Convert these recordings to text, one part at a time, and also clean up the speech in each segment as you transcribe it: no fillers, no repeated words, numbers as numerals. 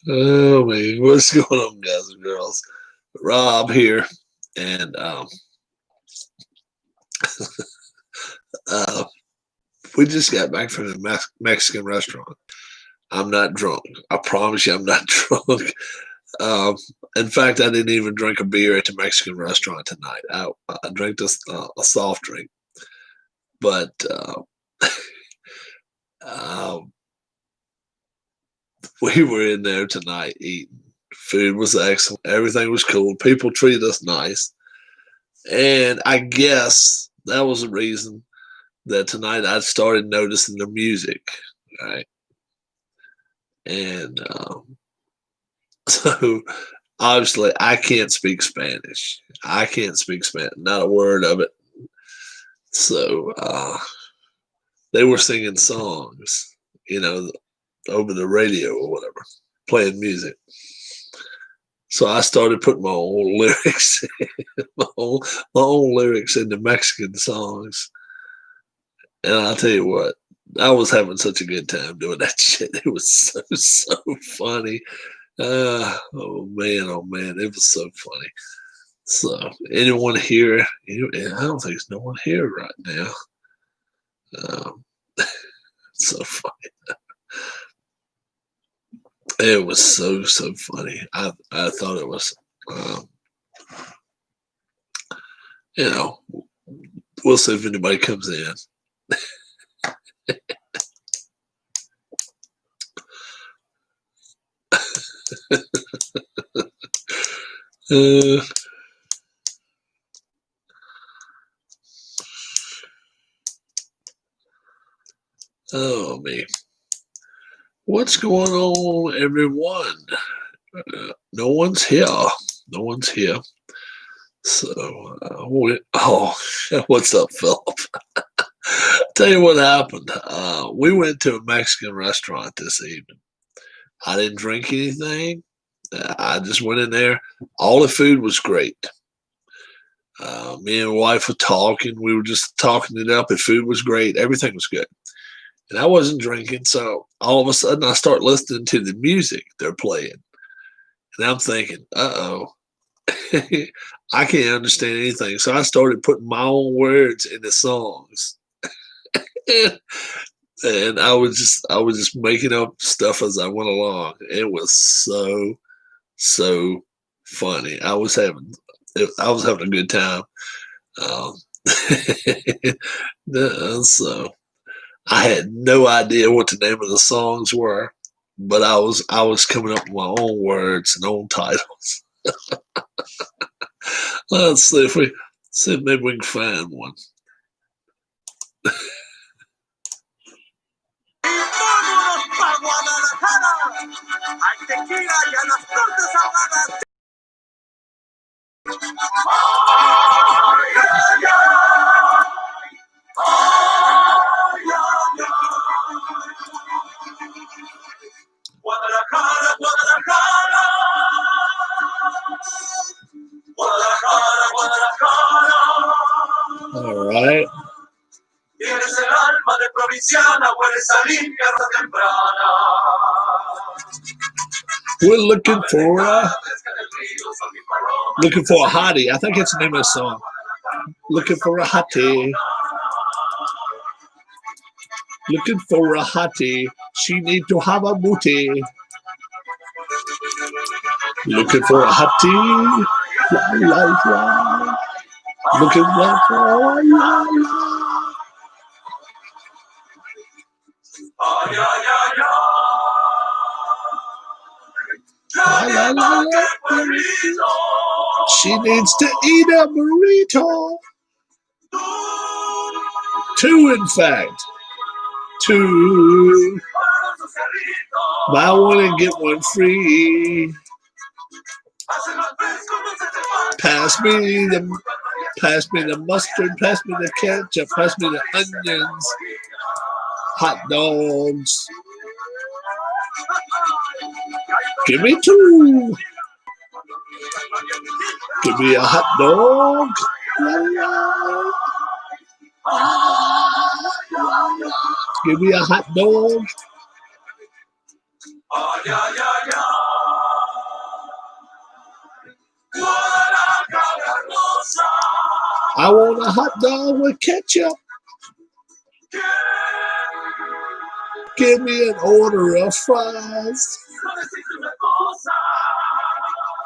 Oh man, what's going on, guys and girls? Rob here, and uh, we just got back from the Mexican restaurant. I'm not drunk. I promise you, I'm not drunk. Um, in fact, I didn't even drink a beer at the Mexican restaurant tonight. I drank a soft drink, but um, we were in there tonight eating. Food was excellent. Everything was cool. People treated us nice. And I guess that was the reason that tonight I started noticing the music, right? And so obviously I can't speak Spanish. I can't speak Spanish, not a word of it. So they were singing songs, you know, over the radio or whatever, playing music. So I started putting my own lyrics, my own lyrics into Mexican songs. And I'll tell you what, I was having such a good time doing that shit. It was so funny. Oh man, it was so funny. So anyone here? I don't think there's no one here right now. Um, so funny. It was so funny. I thought it was. Um, you know, we'll see if anybody comes in. uh, oh man, what's going on, everyone? No one's here. No one's here. So, what's up, Philip? Tell you what happened. We went to a Mexican restaurant this evening. I didn't drink anything. I just went in there. All the food was great. Me and my wife were talking. We were just talking it up. The food was great. Everything was good. And I wasn't drinking. So all of a sudden, I start listening to the music they're playing. And I'm thinking, uh-oh, I can't understand anything. So I started putting my own words in the songs. And I was just making up stuff as I went along. It was so funny. I was having a good time. Um, so I had no idea what the name of the songs were, but I was coming up with my own words and own titles. Let's see if maybe we can find one. All right. We're looking for a hottie. I think it's the name of the song. Looking for a hottie. Looking for a hottie. She need to have a booty. Looking for a hottie. La. Looking for la. She needs to eat a burrito. Two, in fact. Two. Buy one and get one free. Pass me the mustard. Pass me the ketchup. Pass me the onions. Hot dogs. Give me two. Give me a hot dog. Give me a hot dog. I want a hot dog with ketchup. Give me an order of fries.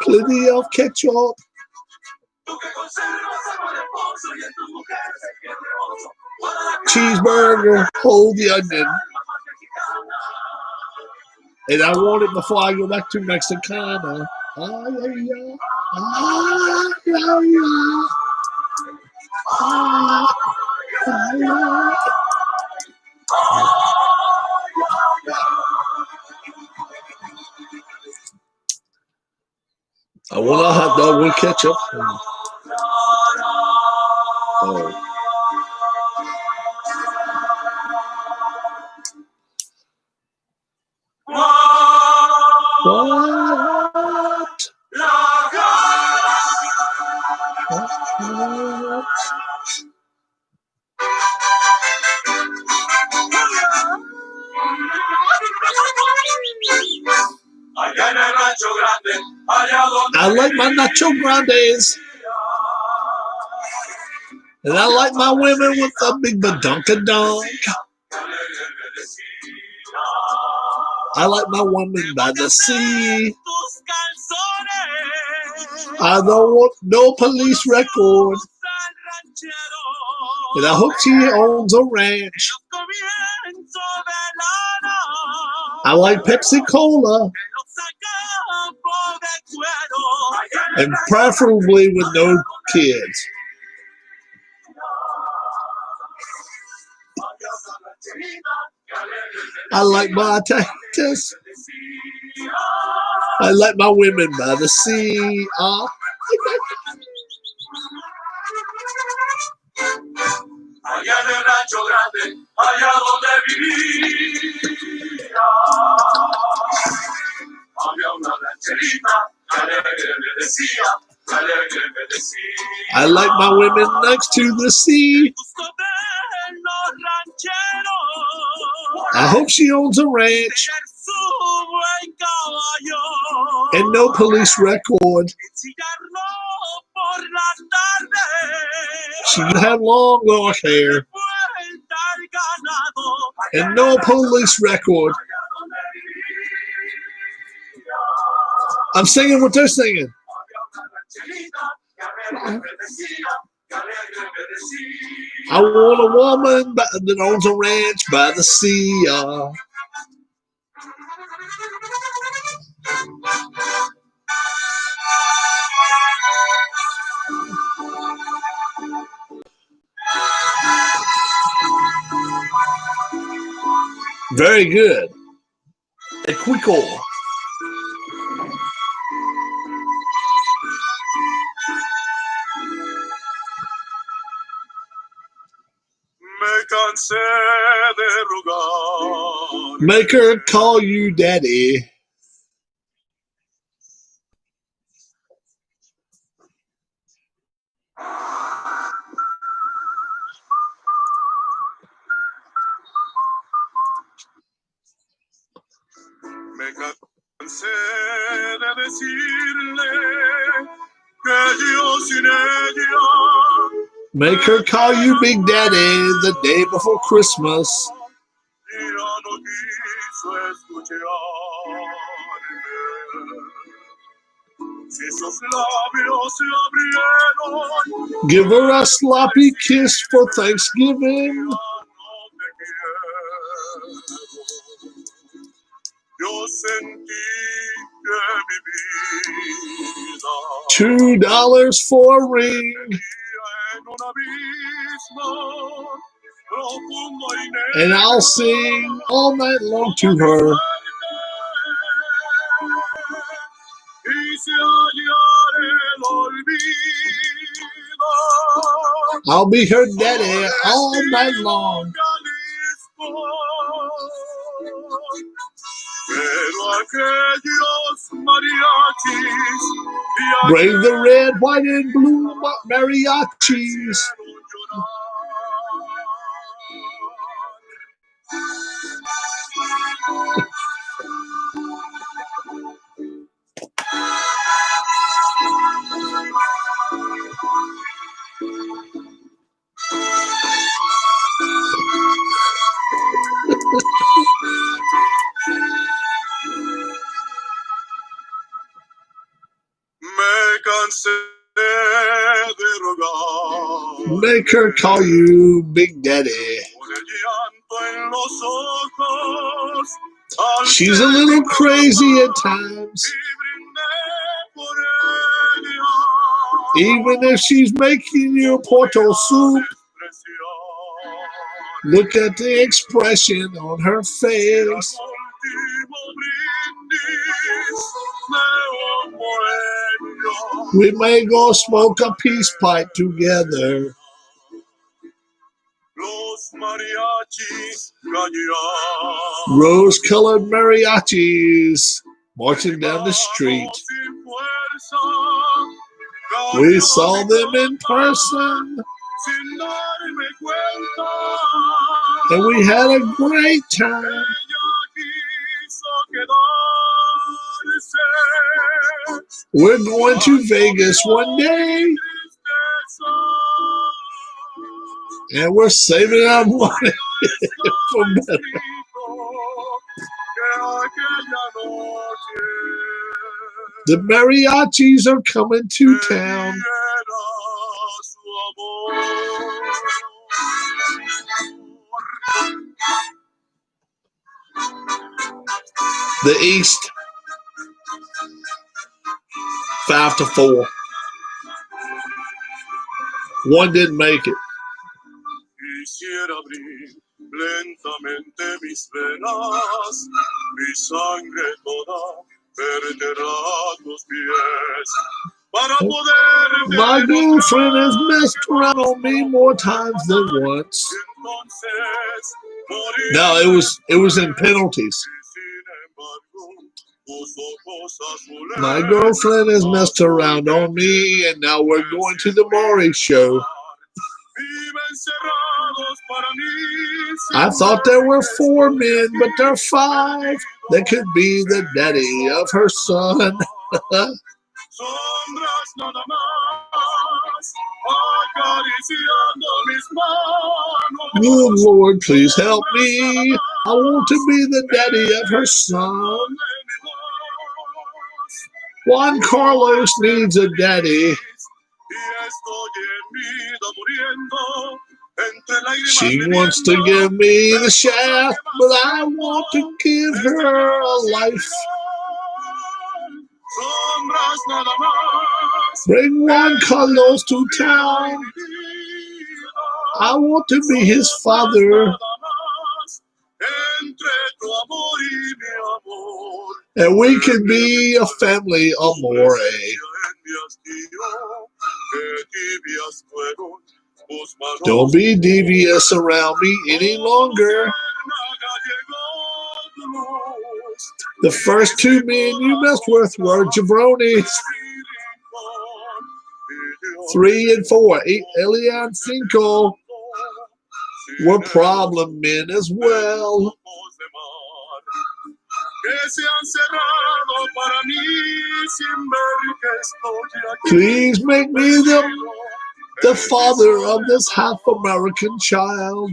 Plenty of ketchup. Cheeseburger, hold the onion. And I want it before I go back to Mexicana. I want a hot dog with ketchup. Oh. What? I like my Nacho Grandes. And I like my women with a big badunkadunk. I like my woman by the sea. I don't want no police record. And I hope she owns a ranch. I like Pepsi Cola. And preferably with no kids. I like my Texas. I like my women by the sea. I like my women next to the sea. I hope she owns a ranch and no police record. She have long dark hair and no police record. I'm singing what they're singing. I want a woman that owns a ranch by the sea. Very good. Equico. Make her call you daddy. Me cansé de decirle que yo sin ella. Make her call you Big Daddy the day before Christmas. Give her a sloppy kiss for Thanksgiving. $2 for a ring. And I'll sing all night long to her. I'll be her daddy all night long. Bring the red, white, and blue mariachis. cansé de rogar. Make her call you Big Daddy. Con el llanto en los ojos, She's a little crazy at times, y brindé por ella. even if she's making you portal soup. Look at the expression on her face. We may go smoke a peace pipe together. Rose-colored mariachis marching down the street. We saw them in person, and we had a great time. We're going to Vegas one day, and we're saving our money for better. The mariachis are coming to town. The East, 5-4. One didn't make it. Quisiera abrir lentamente mis venas, mi sangre toda verterá a tus pies. Para poder My girlfriend has messed around on me more times than once. No, it was in penalties. My girlfriend has messed around on me, and now we're going to the Maury show. I thought there were 4 men, but there are 5 that could be the daddy of her son. Good Lord, please help me. I want to be the daddy of her son. Juan Carlos needs a daddy. She wants to give me the shaft, but I want to give her a life. Bring Juan Carlos to town. I want to be his father. And we can be a family amore. Don't be devious around me any longer. The first 2 men you messed with were jabronis. 3 and 4, Elia and Cinco were problem men as well. Please make me the father of this half-American child.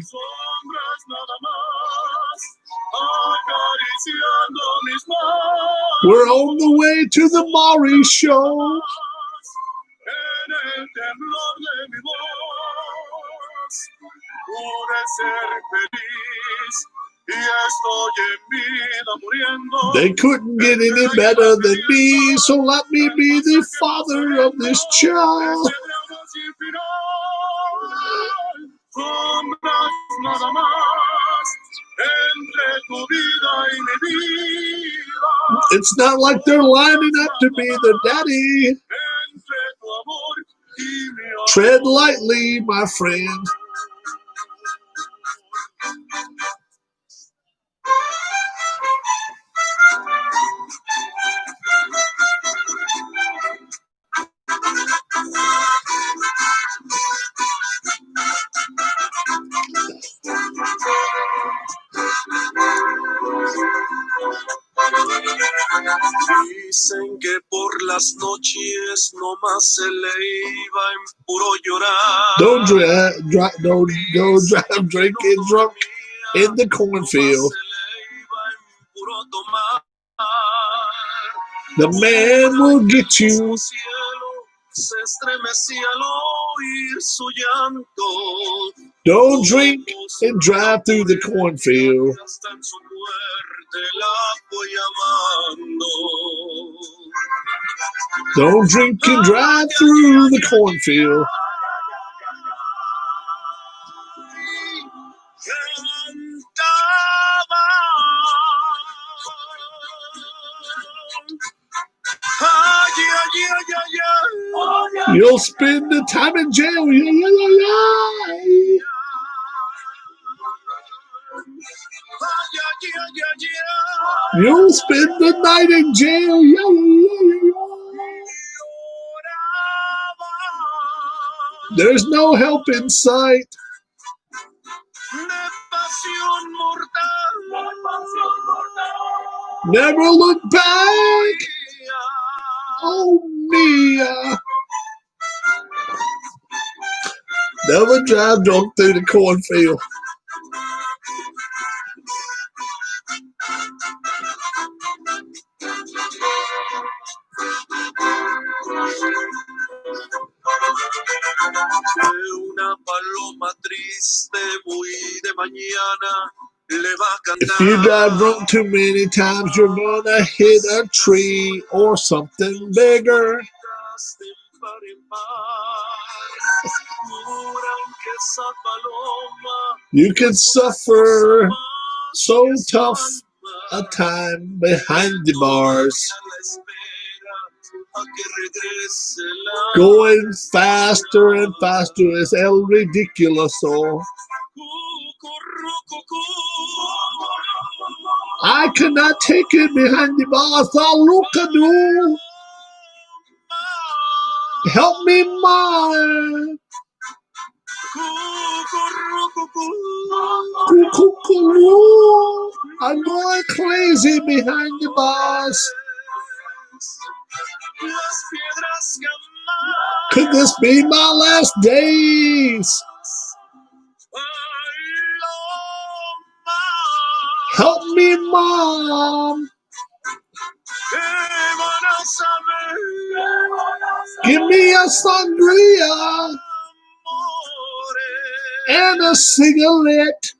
We're on the way to the Maury show. They couldn't get any better than me, so let me be the father of this child. It's not like they're lining up to be the daddy. Tread lightly, my friend. Dicen que por las noches nomás se le iba en puro llorar. Don't go drive drinking drunk in the cornfield. The man will get you se estremecía al oír su llanto. Don't drink and drive through the cornfield. Hasta en su muerte la fue llamando. Don't drink and drive through the cornfield. Cantaba. Ay, ay, ay, ay, ay. You'll spend the time in jail. Yeah, yeah, yeah, yeah. You'll spend the night in jail. Yeah, yeah, yeah, yeah. There's no help in sight. Never look back. Oh, Mia. Never drive drunk through the cornfield. Una paloma triste muy de mañana le va a cantar. If you drive drunk too many times, you're gonna hit a tree or something bigger. You can suffer so tough a time behind the bars. Going faster and faster is el ridiculoso. I cannot take it behind the bars. Look, help me, Mom. I'm going crazy behind the bars. Could this be my last days? Help me, Mom. Give me a sangria and a cigarette.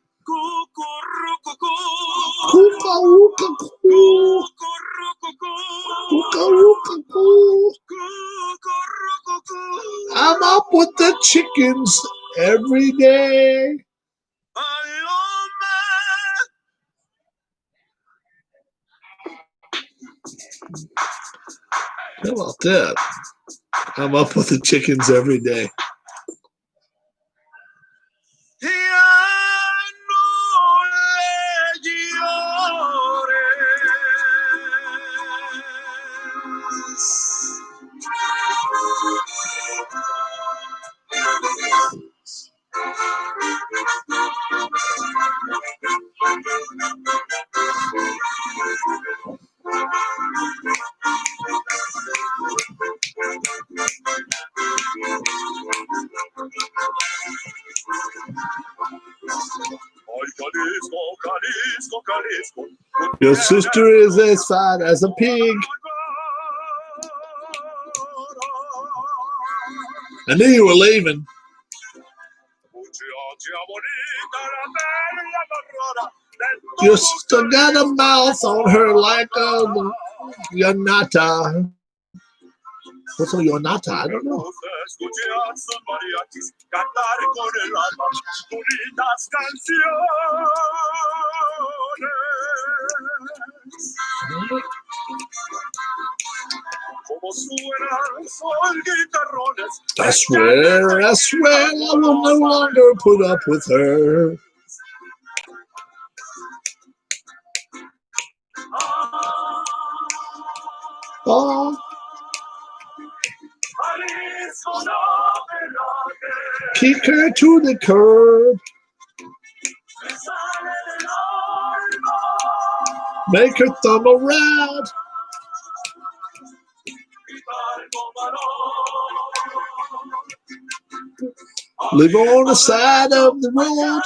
I'm up with the chickens every day. How about that? I'm up with the chickens every day. Your sister is as fat as a pig. I knew you were leaving. Your sister got a mouth on her like a Yonata. What's a Yonata? I don't know. I swear, I will no longer put up with her. Oh. Kick her to the curb. Make her thumb around. Live on the side of the road.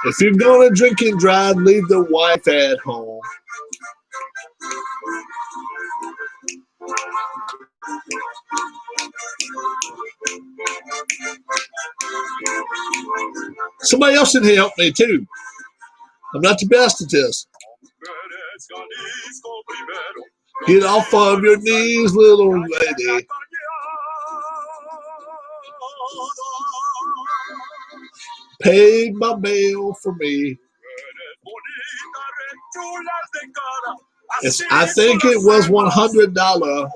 If you're gonna drink and drive, leave the wife at home. Somebody else can help me too. I'm not the best at this. Get off of your knees, little lady. Paid my bail for me. I think it was $100,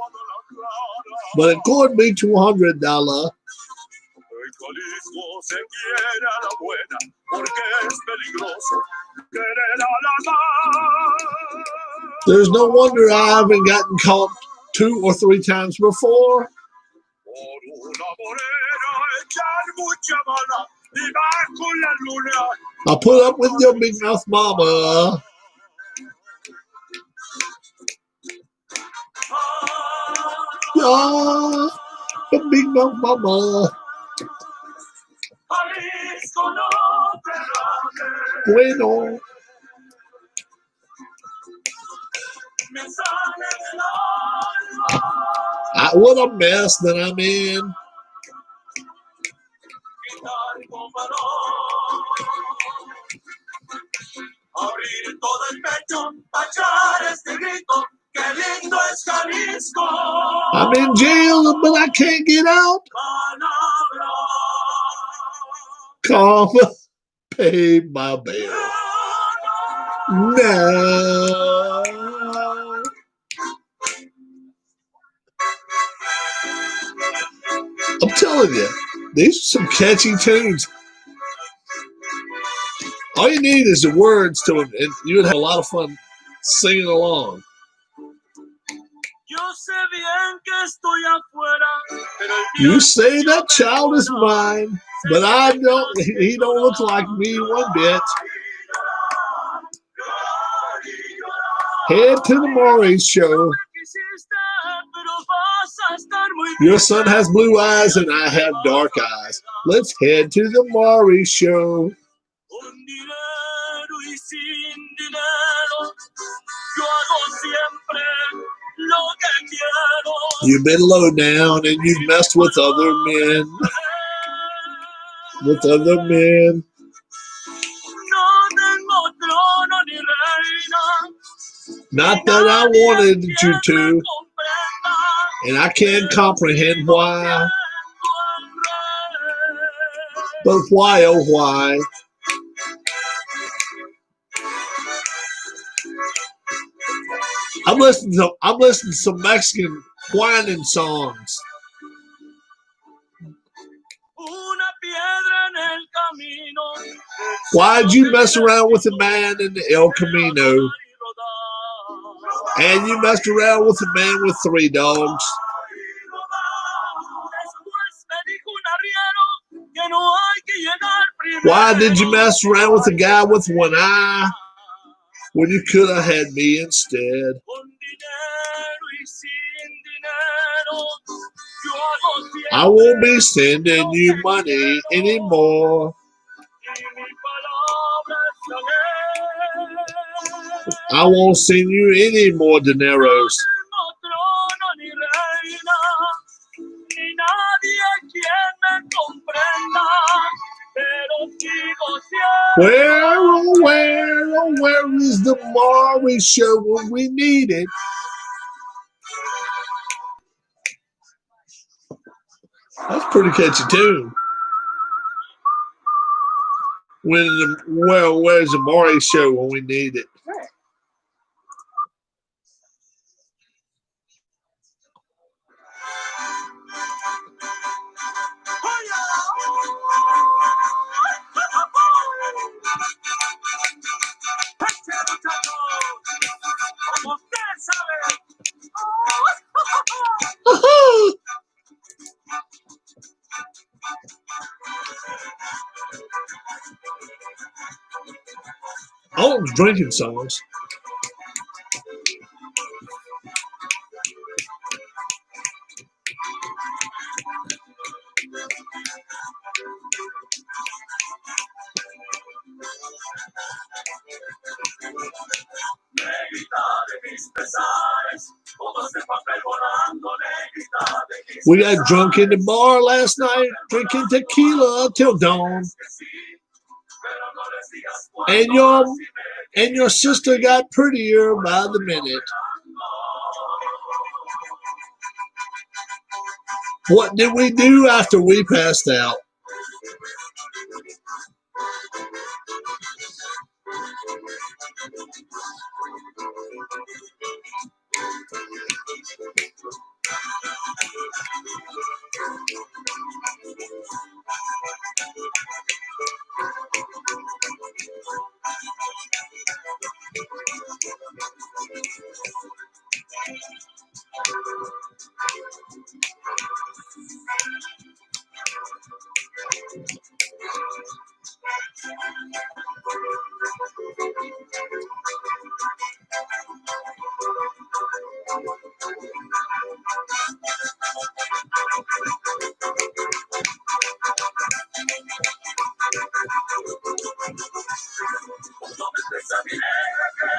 but it could be $200. There's no wonder I haven't gotten caught 2 or 3 times before. I'll put up with your big mouth mama. Yeah, the big mouth mama. Bueno. What a mess that I'm in. I'm in jail, but I can't get out. Come pay my bill. No. I'm telling you, these are some catchy tunes. All you need is the words to them, and you would have a lot of fun singing along. You say that child is mine, but I don't. He don't look like me one bit. Head to the Maury Show. Your son has blue eyes and I have dark eyes. Let's head to the Maury Show. You've been low down and you've messed with other men. With other men. Not that I wanted you to, and I can't comprehend why. But why, oh why? I'm listening to some Mexican whining songs. Why'd you mess around with a man in the El Camino? And you messed around with a man with 3 dogs. Why did you mess around with a guy with 1 eye when you could have had me instead? I won't be sending you money anymore. I won't send you any more dineros. Where is the Maury Show when we need it? That's a pretty catchy tune. Where's the Maury Show when we need it? All those drinking songs. We got drunk in the bar last night, drinking tequila till dawn. And your sister got prettier by the minute. What did we do after we passed out?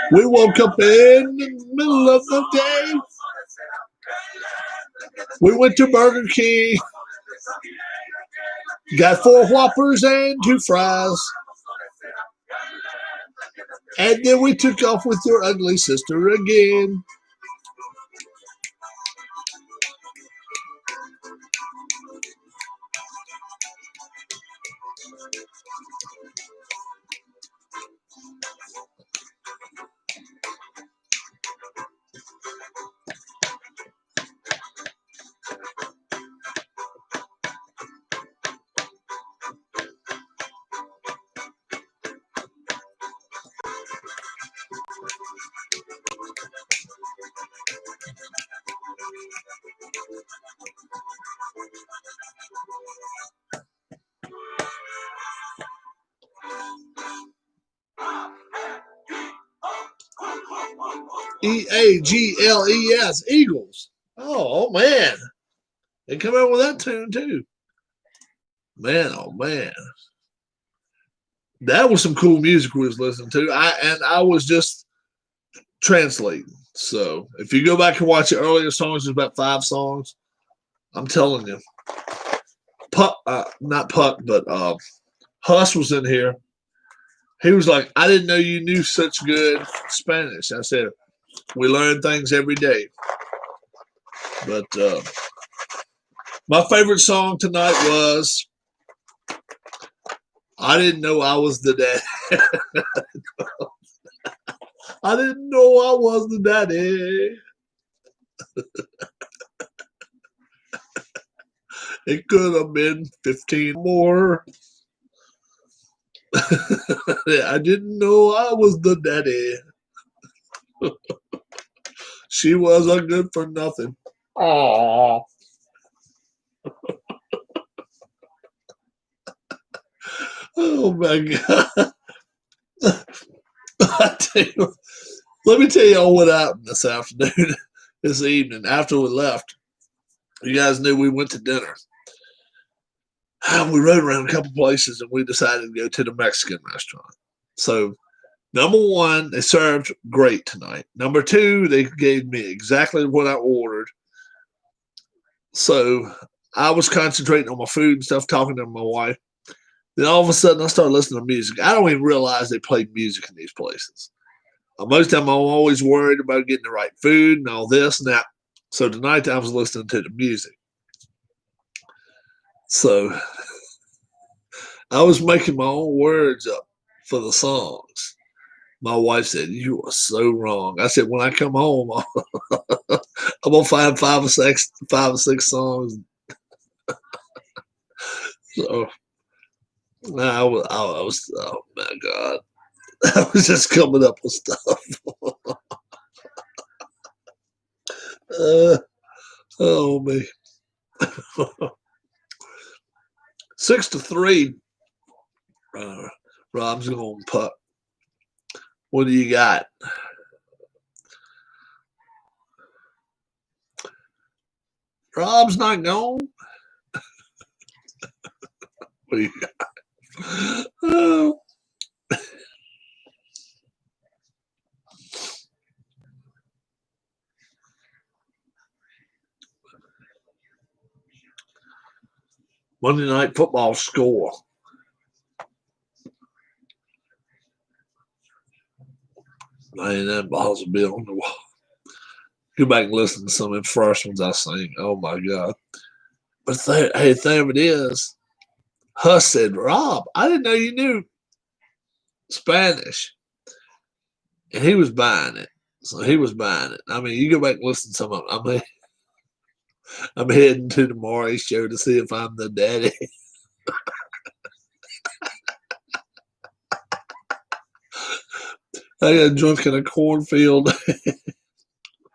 We woke up in the middle of the day. We went to Burger King, got 4 Whoppers and 2 fries. And then we took off with your ugly sister again. Eagles, Eagles. Oh man, they come out with that tune too. Man, oh man, that was some cool music we was listening to. I was just translating. So if you go back and watch the earlier songs, there's about 5 songs. I'm telling you, not Puck, but Huss was in here. He was like, I didn't know you knew such good Spanish. I said, we learn things every day. But my favorite song tonight was I Didn't Know I Was the Daddy. I didn't know I was the daddy. It could have been 15 more. I didn't know I was the daddy. She wasn't good for nothing. Aww. Oh my God. Let me tell y'all what happened this afternoon, this evening, after we left. You guys knew we went to dinner. We rode around a couple places and we decided to go to the Mexican restaurant. So, number 1, they served great tonight. Number 2, they gave me exactly what I ordered. So, I was concentrating on my food and stuff, talking to my wife. Then all of a sudden, I started listening to music. I don't even realize they play music in these places. Most of the time, I'm always worried about getting the right food and all this and that. So tonight, I was listening to the music. So I was making my own words up for the songs. My wife said, "You are so wrong." I said, "When I come home, I'm gonna find 5 or 6 songs." So I was, oh my God, I was just coming up with stuff. Oh me. 6-3. Rob's going to putt. What do you got? Rob's not gone. What do you got? Oh. Monday Night Football score. Man, that balls will be on the wall. Go back and listen to some of the first ones I sing. Oh my God. But the thing of it is, Huss said, Rob, I didn't know you knew Spanish. And he was buying it. So he was buying it. I mean, you go back and listen to some of them. I'm heading to the Maury show to see if I'm the daddy. I got drunk in a cornfield.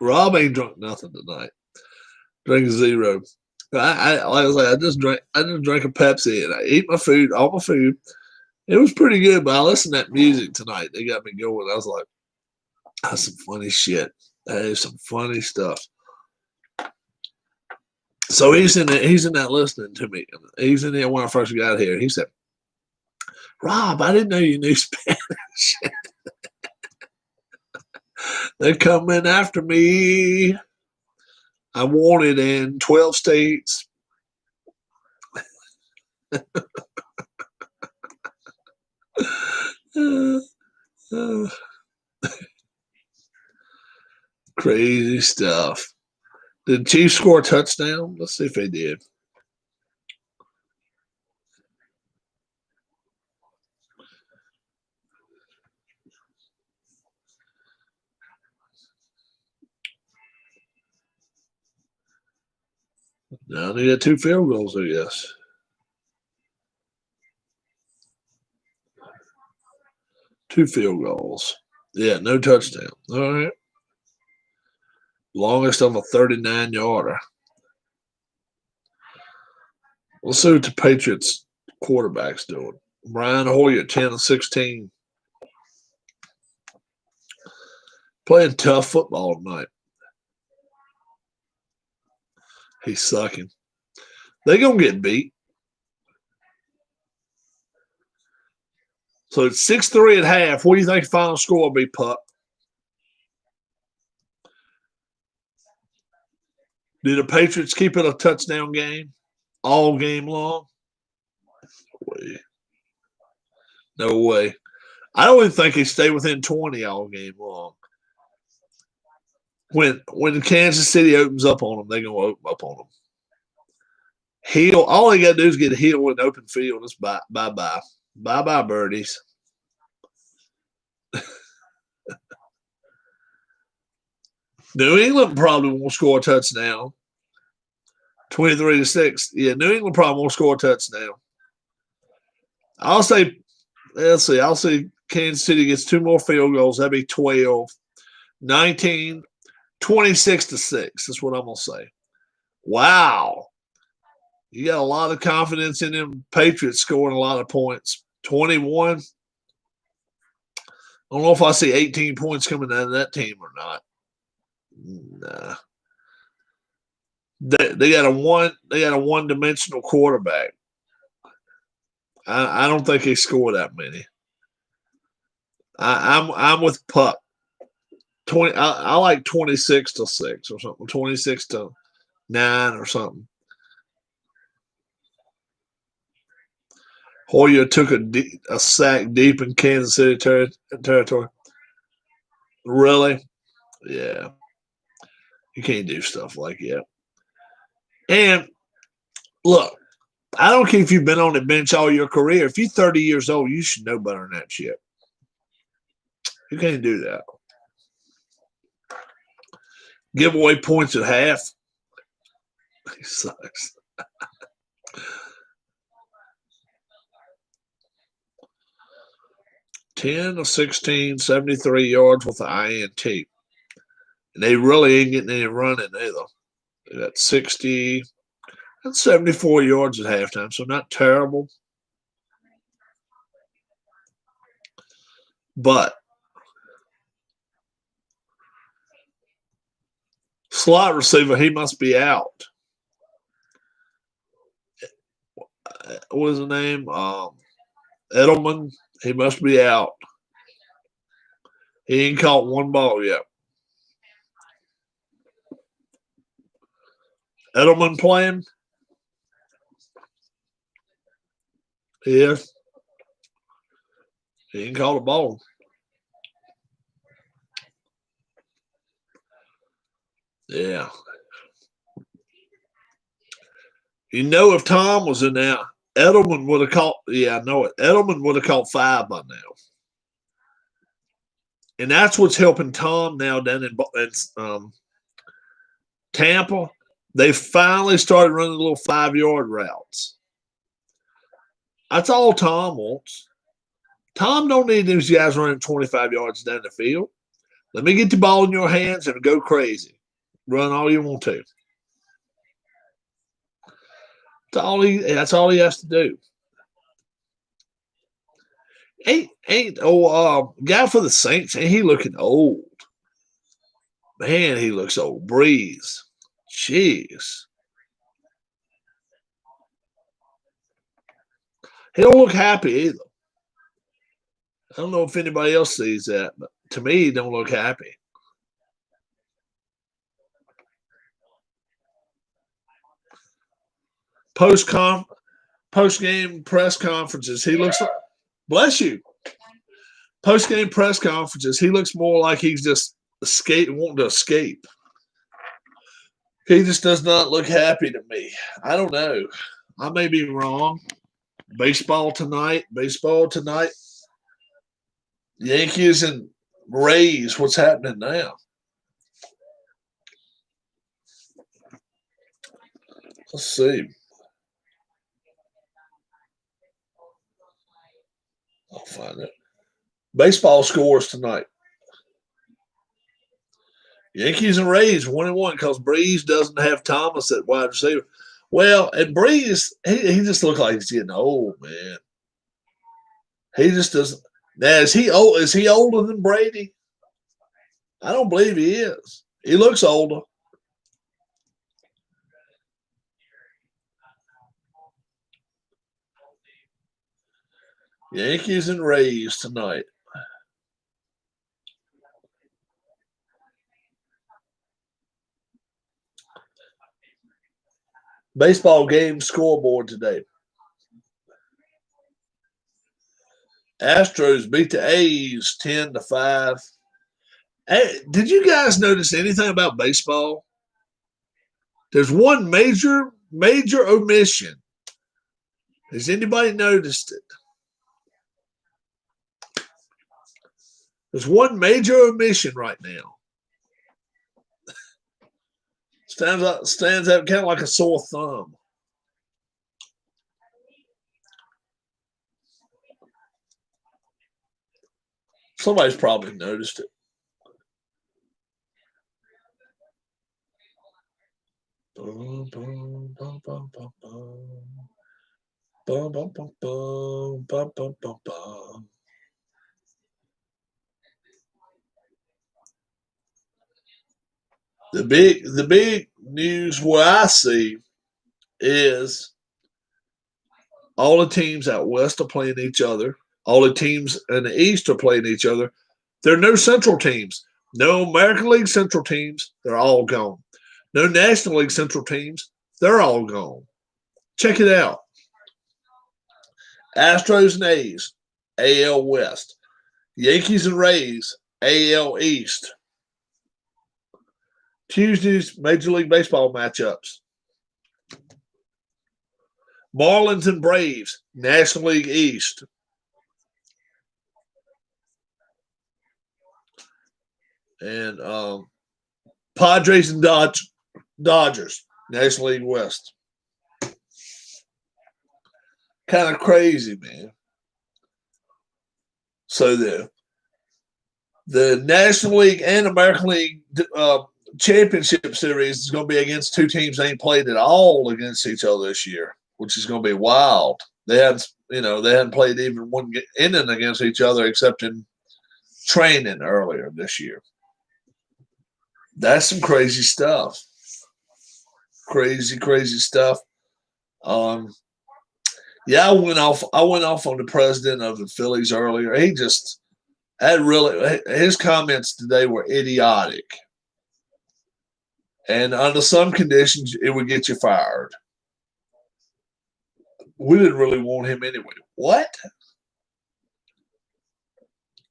Rob ain't drunk nothing tonight. Drink zero. Like I was like, I just drank a Pepsi and I ate my food, all my food. It was pretty good, but I listened to that music tonight. They got me going. I was like, that's some funny shit. That is some funny stuff. So he's in that listening to me. He's in there when I first got here. He said, Rob, I didn't know you knew Spanish. They're coming after me. I'm wanted in 12 states. Crazy stuff. Did Chiefs score a touchdown? Let's see if they did. No, they got 2 field goals, I guess. Two field goals. Yeah, no touchdown. All right. Longest of a 39-yarder. Let's see what the Patriots quarterback's doing. Brian Hoyer, 10 of 16. Playing tough football tonight. He's sucking. They're going to get beat. So it's 6-3 at half. What do you think the final score will be, Pup? Did the Patriots keep it a touchdown game all game long? No way. I don't even think they stay within 20 all game long. When Kansas City opens up on them, they're going to open up on them. Hill, all they got to do is get Hill in open field. It's bye-bye. Bye-bye, birdies. New England probably won't score a touchdown. 23-6. Yeah, New England probably won't score a touchdown. I'll say Kansas City gets 2 more field goals. That'd be 12. 19, 26-6. That's what I'm going to say. Wow. You got a lot of confidence in them Patriots scoring a lot of points. 21. I don't know if I see 18 points coming out of that team or not. Nah. They got a one-dimensional quarterback. I don't think they score that many. I'm with Puck. 20. I like 26-6 or something. 26-9 or something. Hoyer took a sack deep in Kansas City territory. Really? Yeah. You can't do stuff like that. And look, I don't care if you've been on the bench all your career. If you're 30 years old, you should know better than that shit. You can't do that. Give away points at half. He sucks. Ten of 16, 73 yards with the INT. And they really ain't getting any running either. They got 60 and 74 yards at halftime, so not terrible. But slot receiver, he must be out. What was the name? Edelman, he must be out. He ain't caught one ball yet. Edelman playing? Yeah. He ain't caught a ball. Yeah. You know, if Tom was in there, Edelman would have caught. Yeah, I know it. Edelman would have caught 5 by now, and that's what's helping Tom now down in Tampa. They finally started running little 5-yard routes. That's all Tom wants. Tom don't need these guys running 25 yards down the field. Let me get the ball in your hands and go crazy. Run all you want to. That's all he has to do. Guy for the Saints, ain't he looking old? Man, he looks old. Breeze. Jeez. He don't look happy either. I don't know if anybody else sees that, but to me, he don't look happy. Post-game press conferences, he looks like, bless you. Post-game press conferences, he looks more like he's just wanting to escape. He just does not look happy to me. I don't know. I may be wrong. Baseball tonight. Yankees and Rays. What's happening now? Let's see. I'll find it. Baseball scores tonight. Yankees and Rays 1-1 because Breeze doesn't have Thomas at wide receiver. Well, and Breeze, he just looks like he's getting old, man. He just doesn't. Now, is he old? Is he older than Brady? I don't believe he is. He looks older. Yankees and Rays tonight. Baseball game scoreboard today. Astros beat the A's 10-5. Hey, did you guys notice anything about baseball? There's one major omission. Has anybody noticed it? There's one major omission right now. Stands out kind of like a sore thumb. Somebody's probably noticed it. Bum, bum, bum, bum, bum, bum. Bum, bum, bum, bum, bum, bum, bum, bum. The big news where I see is all the teams out west are playing each other. All the teams in the east are playing each other. There are no central teams, no American League Central teams. They're all gone. No National League Central teams. They're all gone. Check it out. Astros and A's, AL West. Yankees and Rays, AL East. Tuesday's Major League Baseball matchups. Marlins and Braves, National League East. And Padres and Dodgers, National League West. Kind of crazy, man. So the National League and American League Championship Series is going to be against two teams that ain't played at all against each other this year, which is going to be wild. They hadn't played even one inning against each other except in training earlier this year. That's some crazy stuff. Crazy stuff. Yeah, I went off on the president of the Phillies earlier. His comments today were idiotic. And under some conditions, it would get you fired. We didn't really want him anyway. What?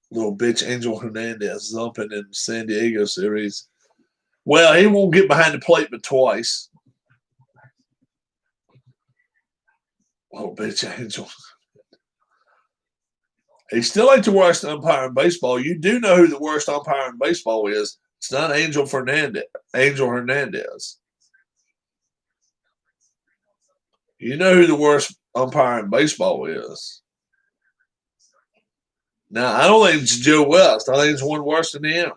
Little bitch Angel Hernandez zumping in San Diego series. Well, he won't get behind the plate but twice. Oh, bitch, Angel. He still ain't the worst umpire in baseball. You do know who the worst umpire in baseball is. It's not Angel Hernandez. You know who the worst umpire in baseball is. Now, I don't think it's Joe West. I think it's one worse than him.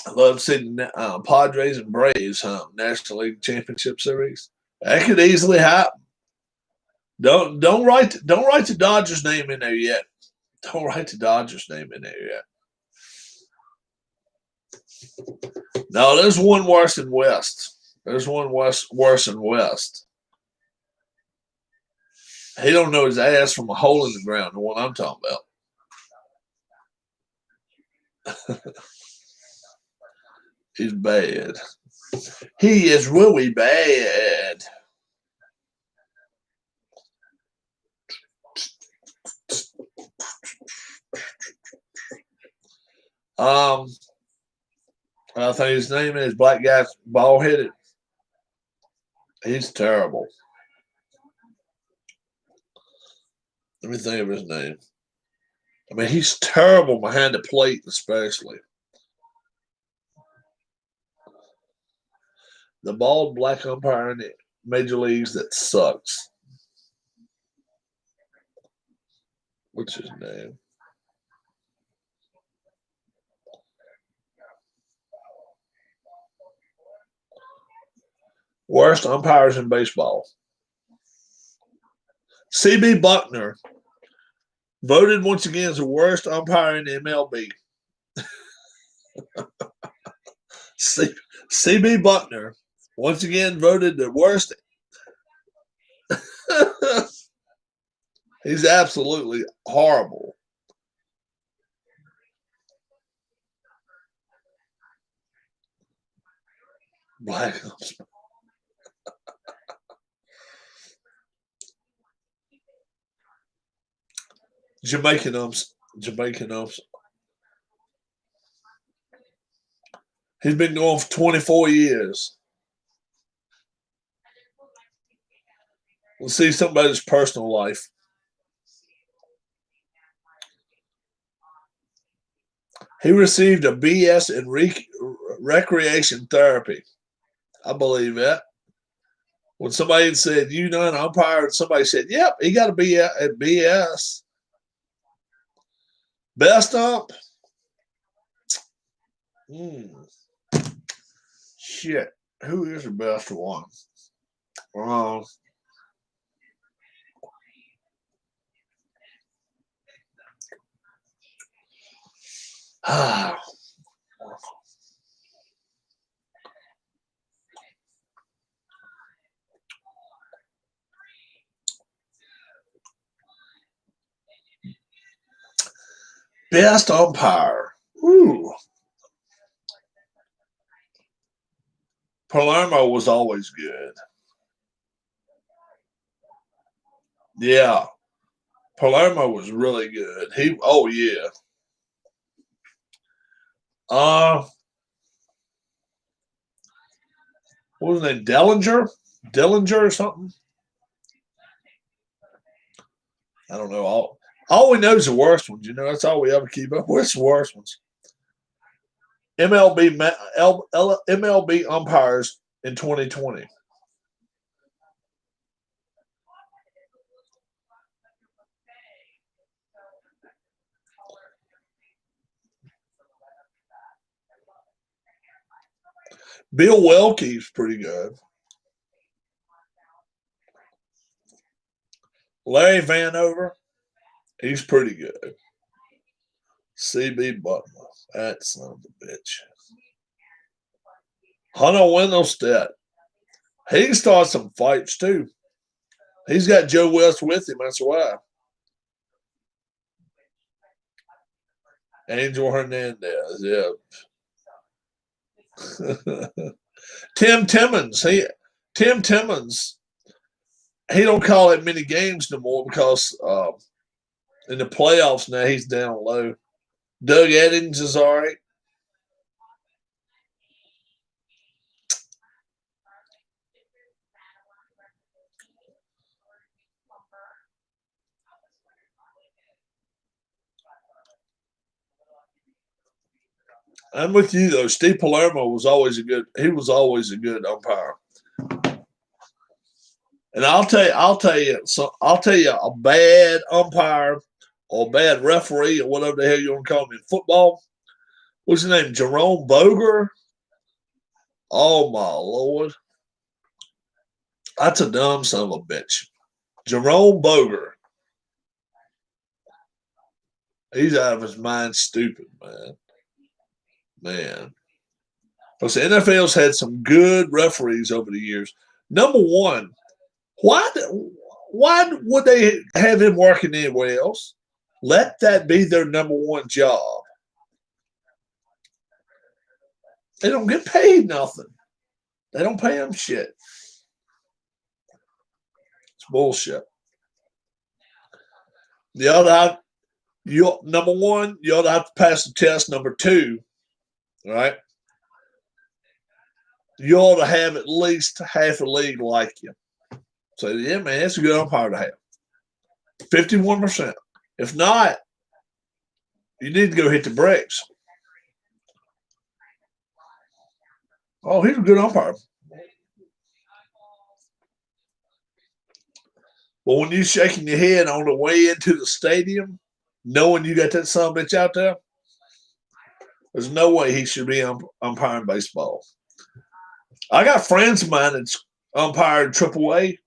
I love seeing Padres and Braves National League Championship Series. That could easily happen. Don't write the Dodgers name in there yet. Don't write the Dodgers name in there yet. No, there's one worse than West. There's one worse than West. He don't know his ass from a hole in the ground, the one I'm talking about. He's bad. He is really bad. I think his name is black guy, bald headed. He's terrible. Let me think of his name. I mean, he's terrible behind the plate, especially. The bald black umpire in the major leagues that sucks. What's his name? Worst umpires in baseball. C.B. Buckner voted once again as the worst umpire in the MLB. C.B. Buckner once again voted the worst. He's absolutely horrible. Black umps. Jamaican umps. He's been going for 24 years. Let's see something about his personal life. He received a BS in recreation therapy. I believe that. When somebody said, you know, an umpire, and somebody said, yep, he got a BS. Best ump? Shit. Who is the best one? Best umpire. Ooh. Palermo was always good. Yeah. Palermo was really good. Oh yeah. What was his name? Dillinger or something? I don't know. All we know is the worst ones. You know, that's all we ever keep up. What's the worst ones? MLB umpires in 2020. Bill Welke's pretty good. Larry Vanover, he's pretty good. C.B. Buckner, that son of a bitch. Hunter Wendelstedt, he can start some fights too. He's got Joe West with him, that's why. Angel Hernandez, yeah. Tim Timmons, he don't call it many games no more because In the playoffs now, he's down low. Doug Eddings is all right. I'm with you though. Steve Palermo was always a good. He was always a good umpire. And I'll tell you, a bad umpire or a bad referee or whatever the hell you want to call him in football. What's his name? Jerome Boger. Oh my lord, that's a dumb son of a bitch. Jerome Boger. He's out of his mind, stupid man. Because the NFL's had some good referees over the years. Number one, why would they have him working anywhere else? Let that be their number one job. They don't get paid nothing. They don't pay him shit. It's bullshit. The other, number one, you ought to have to pass the test. Number two, right? You ought to have at least half a league like you. So yeah, man, that's a good umpire to have. 51%. If not, you need to go hit the brakes. Oh, he's a good umpire. But when you're shaking your head on the way into the stadium, knowing you got that son of a bitch out there, there's no way he should be umpiring baseball. I got friends of mine that's umpired AAA.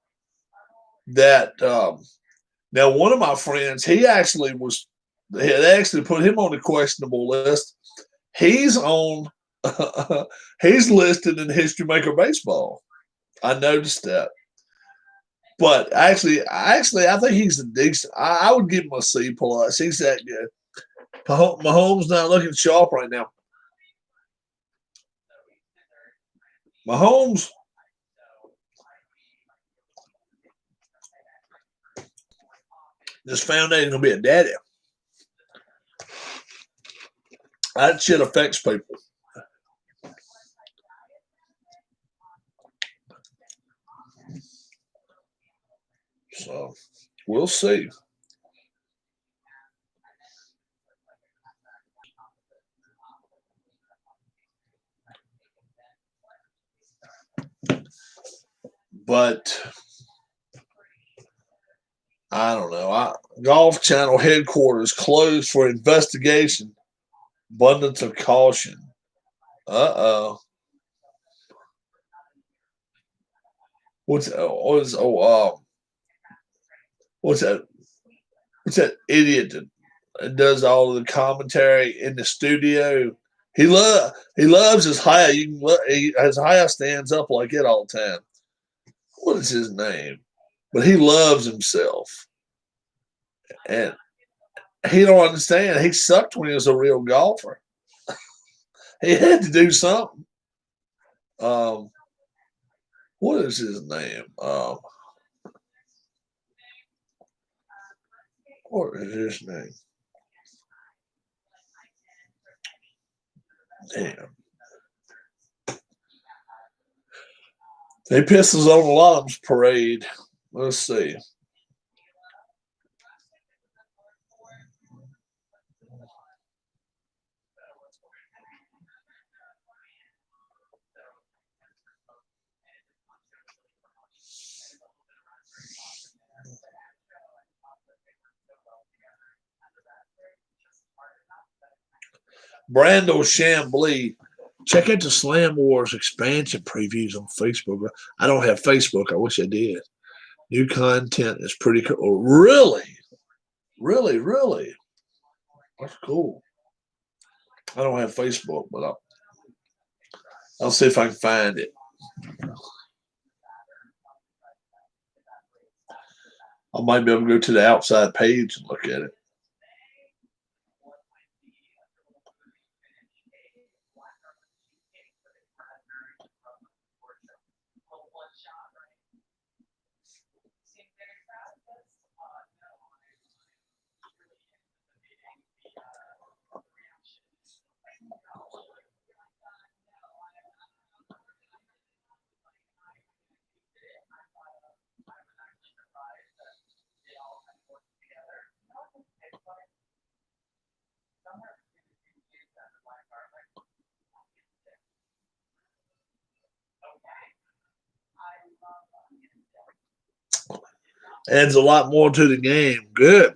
That now one of my friends, they actually put him on the questionable list. He's on. He's listed in History Maker Baseball. I noticed that. But actually, I think he's a decent. I would give him a C plus. He's that good. Mahomes not looking sharp right now. Mahomes, just found out he's gonna be a daddy. That shit affects people. So we'll see. But I don't know. Golf Channel headquarters closed for investigation. Abundance of caution. Uh-oh. What's that idiot that does all of the commentary in the studio? He loves his hair. His hair stands up like it all the time. What is his name? But he loves himself, and he don't understand. He sucked when he was a real golfer. He had to do something. What is his name? What is his name? Damn. He pisses on a lot of parade. Let's see. Brando Chambly. Check out the Slam Wars expansion previews on Facebook. I don't have Facebook. I wish I did. New content is pretty cool. Oh, really? Really? Really? That's cool. I don't have Facebook, but I'll see if I can find it. I might be able to go to the outside page and look at it. Adds a lot more to the game. Good.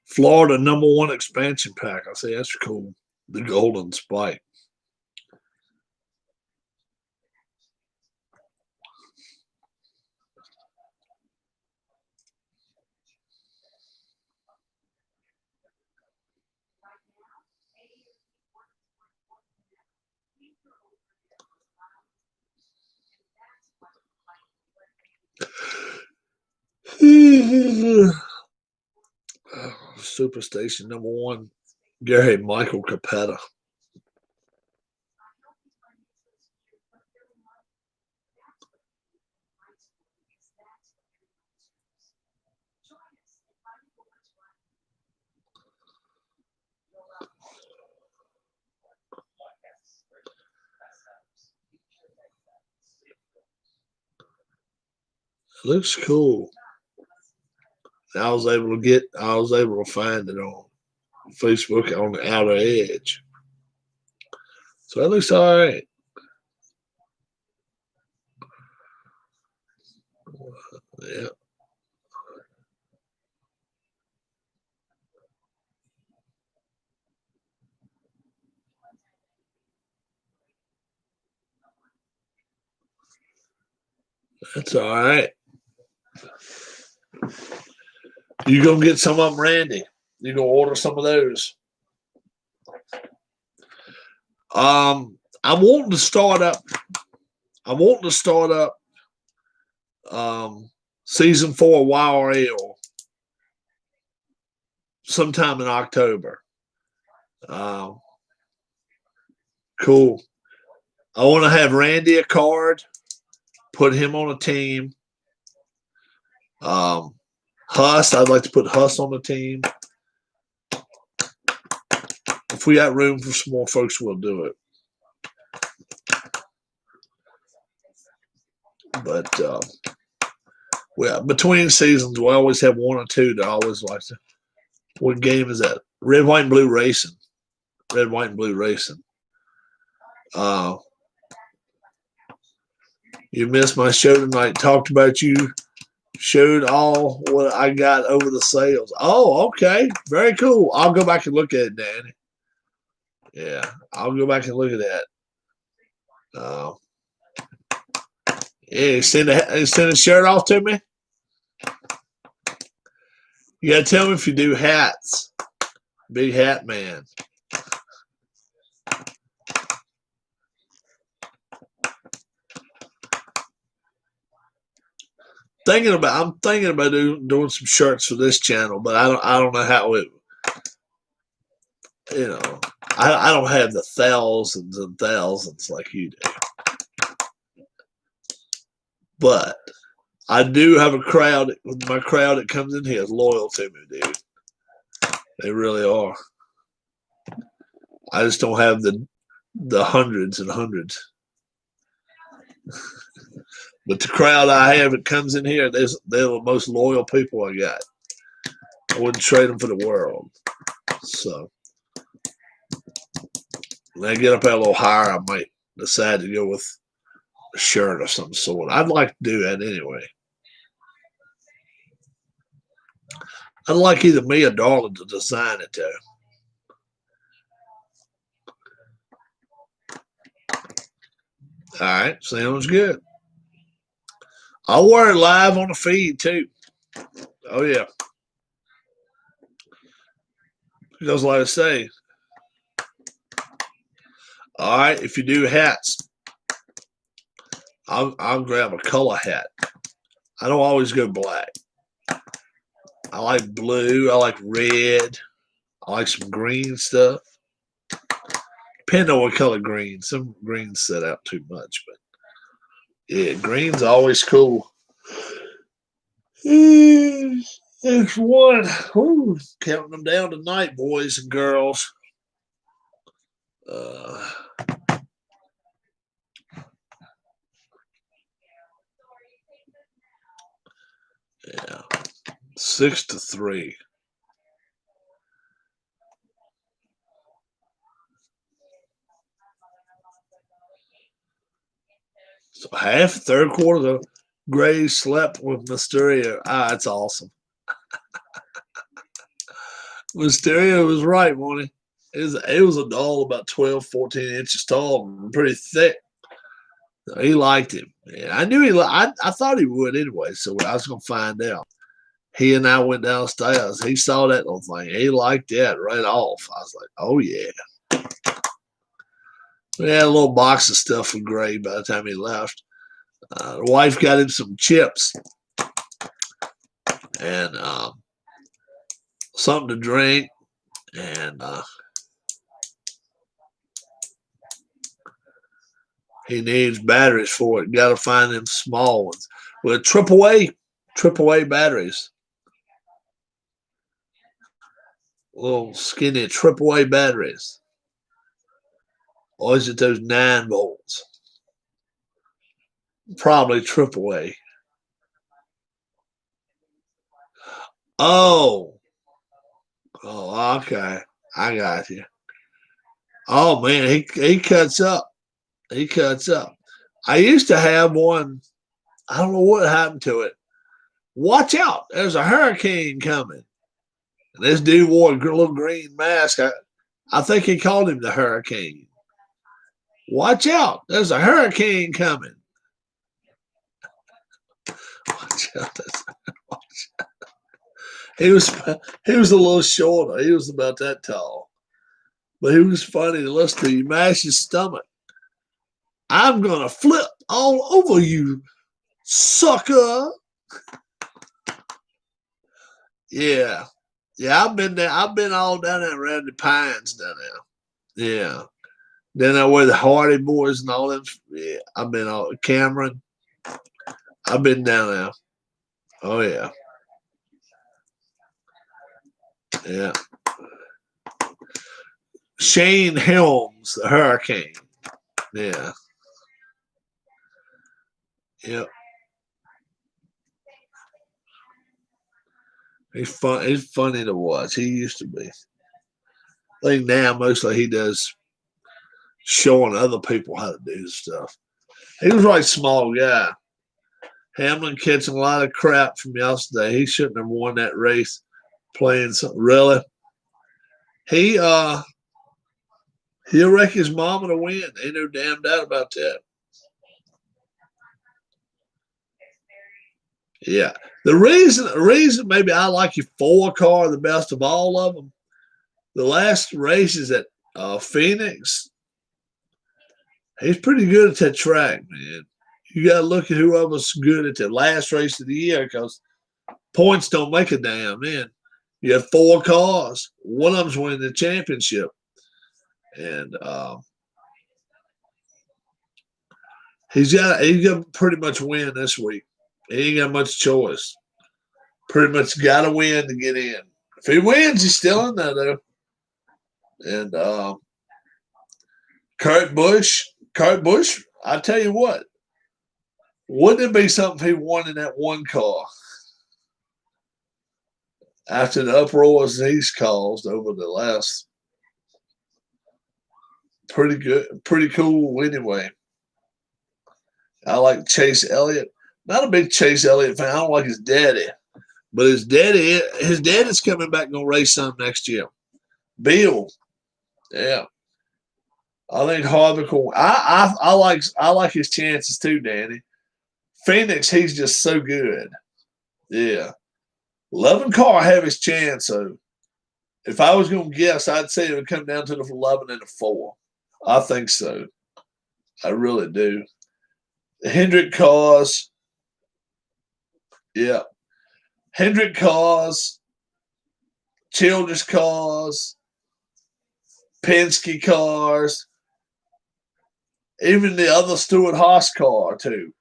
Florida #1 expansion pack. I say that's cool. The Golden Spike. Superstation #1. Gary Michael Capetta. Looks cool. I was able to find it on Facebook on the Outer Edge. So that looks all right. Yeah. That's all right. You gonna get some of them, Randy? You gonna order some of those? I'm wanting to start up. I'm wanting to start up season 4 YRL sometime in October. Cool. I want to have Randy a card, put him on a team. Huss, I'd like to put Huss on the team. If we got room for some more folks, we'll do it. But between seasons, we always have one or two that I always like to. What game is that? Red, White, and Blue Racing. Red, White, and Blue Racing. You missed my show tonight. Talked about you. Showed all what I got over the sales. Oh, okay. Very cool. I'll go back and look at it, Danny. Yeah, I'll go back and look at that. Yeah, send a shirt off to me. You gotta tell me if you do hats. Big hat man. I'm thinking about doing some shirts for this channel, but I don't know how it. You know, I don't have the thousands and thousands like you do, but I do have a crowd. My crowd that comes in here is loyal to me, dude. They really are. I just don't have the hundreds and hundreds. But the crowd I have that comes in here, they're the most loyal people I got. I wouldn't trade them for the world. So when I get up that little higher, I might decide to go with a shirt of some sort. I'd like to do that anyway. I'd like either me or Darlin to design it though. All right, sounds good. I'll wear it live on the feed too. Oh yeah. Because like I say, all right, if you do hats, I'll grab a color hat. I don't always go black. I like blue. I like red. I like some green stuff. Depending on what color green. Some greens set out too much, but yeah, green's always cool. There's one. Ooh, counting them down tonight, boys and girls. Yeah, 6-3. So half, third quarter, the Grays slept with Mysterio. It's awesome. Mysterio was right, wasn't he? It was a doll about 12, 14 inches tall and pretty thick. He liked him. Yeah, I knew I thought he would anyway, so I was going to find out. He and I went downstairs. He saw that little thing. He liked that right off. I was like, oh, yeah. We had a little box of stuff for Gray by the time he left. The wife got him some chips and something to drink. And he needs batteries for it. Got to find them small ones with AAA batteries. Little skinny AAA batteries. Or is it those 9 volts? Probably AAA. Oh, okay. I got you. Oh man, he cuts up. He cuts up. I used to have one. I don't know what happened to it. Watch out! There's a hurricane coming. And this dude wore a little green mask. I think he called him the Hurricane. Watch out! There's a hurricane coming. Watch out! Watch out. He was a little shorter. He was about that tall. But he was funny to listen to. You mash his stomach. I'm going to flip all over you, sucker. Yeah. Yeah, I've been there. I've been all down there around the Pines down there. Yeah. Then I where the Hardy Boys and all them. Yeah, I've been all Cameron. I've been down there. Oh, yeah. Yeah. Shane Helms, the Hurricane. Yeah. Yep. He's fun. He's funny to watch. He used to be. I think now mostly he does showing other people how to do stuff. He was like a small guy. Hamlin catching a lot of crap from yesterday. He shouldn't have won that race playing something. Really? He'll wreck his mama to win. Ain't no damn doubt about that. Yeah. The reason maybe I like your 4 car the best of all of them, the last races at Phoenix, he's pretty good at that track, man. You got to look at whoever's good at the last race of the year because points don't make a damn, man. You have 4 cars. One of them's winning the championship. And he's got to pretty much win this week. He ain't got much choice. Pretty much got to win to get in. If he wins, he's still in there, though. And Kurt Busch, I tell you what, wouldn't it be something if he won in that one car? After the uproars he's caused over the last, pretty cool anyway. I like Chase Elliott. Not a big Chase Elliott fan. I don't like his daddy. But his daddy's coming back and gonna race some next year. Bill. Yeah. I think Harvick will. I like his chances too, Danny. Phoenix, he's just so good. Yeah. 11 car have his chance, so if I was gonna guess, I'd say it would come down to the 11 and the 4. I think so. I really do. The Hendrick cars. Yeah. Hendrick cars, Childress cars, Penske cars, even the other Stewart-Haas car, too.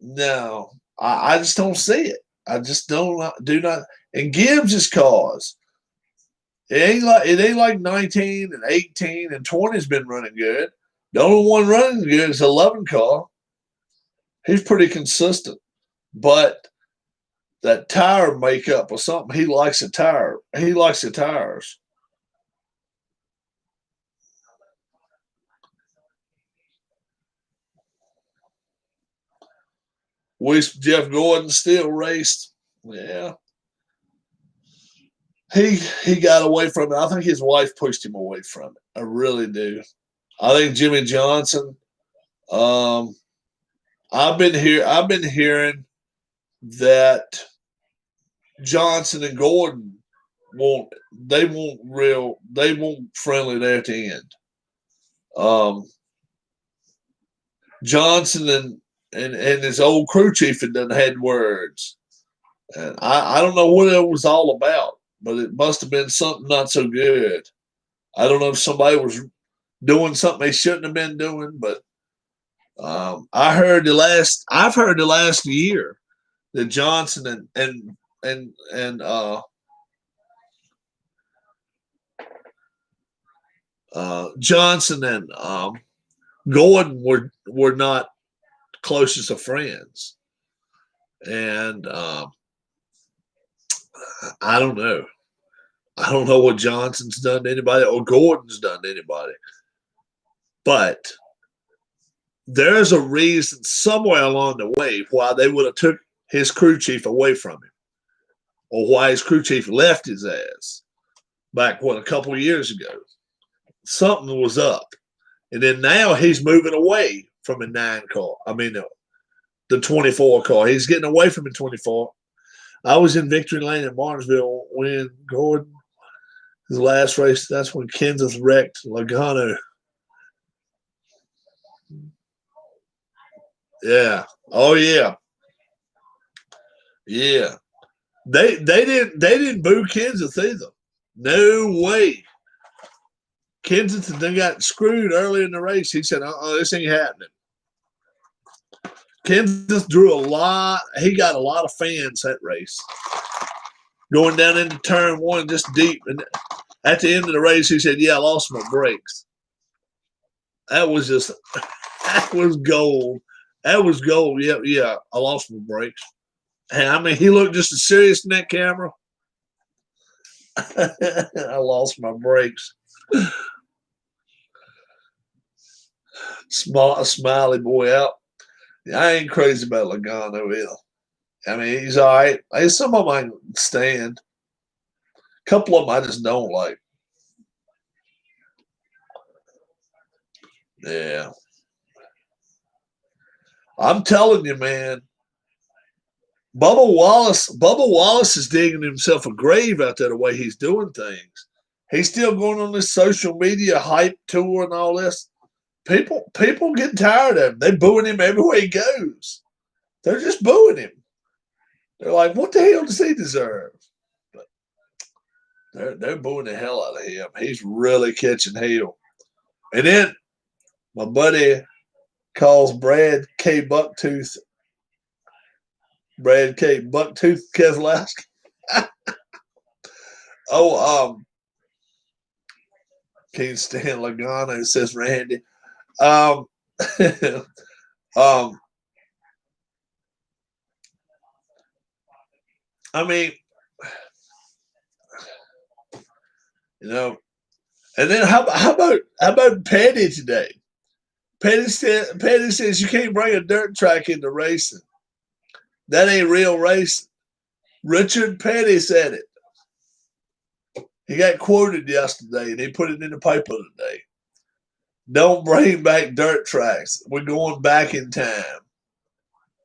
No, I just don't see it. I just do not. And Gibbs' cars. It ain't like 19 and 18 and 20's been running good. The only one running good is 11 car. He's pretty consistent, but that tire makeup or something. He likes the tire. He likes the tires. Wish Jeff Gordon still raced. Yeah. He got away from it. I think his wife pushed him away from it. I really do. I think Jimmy Johnson. I've been hearing that Johnson and Gordon won't friendly there at the end. Johnson and his old crew chief had done had words. And I don't know what it was all about, but it must have been something not so good. I don't know if somebody was doing something they shouldn't have been doing, but I've heard the last year that Johnson and Johnson and Gordon were not closest of friends, and I don't know. I don't know what Johnson's done to anybody or Gordon's done to anybody, but there's a reason somewhere along the way why they would have took his crew chief away from him, or why his crew chief left his ass back a couple of years ago. Something was up, and then now he's moving away from a 9 car. I mean, the 24 car. He's getting away from the 24. I was in Victory Lane in Martinsville when Gordon, his last race. That's when Kenseth wrecked Logano. Yeah. Oh yeah. Yeah. They didn't boo Kenseth either. No way. Kenseth then got screwed early in the race. He said, this ain't happening. Kenseth drew a lot. He got a lot of fans that race. Going down into turn 1 just deep. And at the end of the race, he said, yeah, I lost my brakes. That was gold. That was gold. Yeah, I lost my brakes. And I mean, he looked just as serious in that camera. I lost my brakes. Smiley boy out. I ain't crazy about Logano either. I mean, he's all right. Some of them I can stand. A couple of them I just don't like. Yeah. I'm telling you, man. Bubba Wallace is digging himself a grave out there the way he's doing things. He's still going on this social media hype tour and all this. People get tired of him. They're booing him everywhere he goes. They're just booing him. They're like, what the hell does he deserve? But they're booing the hell out of him. He's really catching hell. And then my buddy calls Brad K. Bucktooth Keselowski. Can't stand Logano, says Randy. I mean, and then how about Petty today? Petty says you can't bring a dirt track into racing. That ain't real racing. Richard Petty said it. He got quoted yesterday, and he put it in the paper today. Don't bring back dirt tracks. We're going back in time.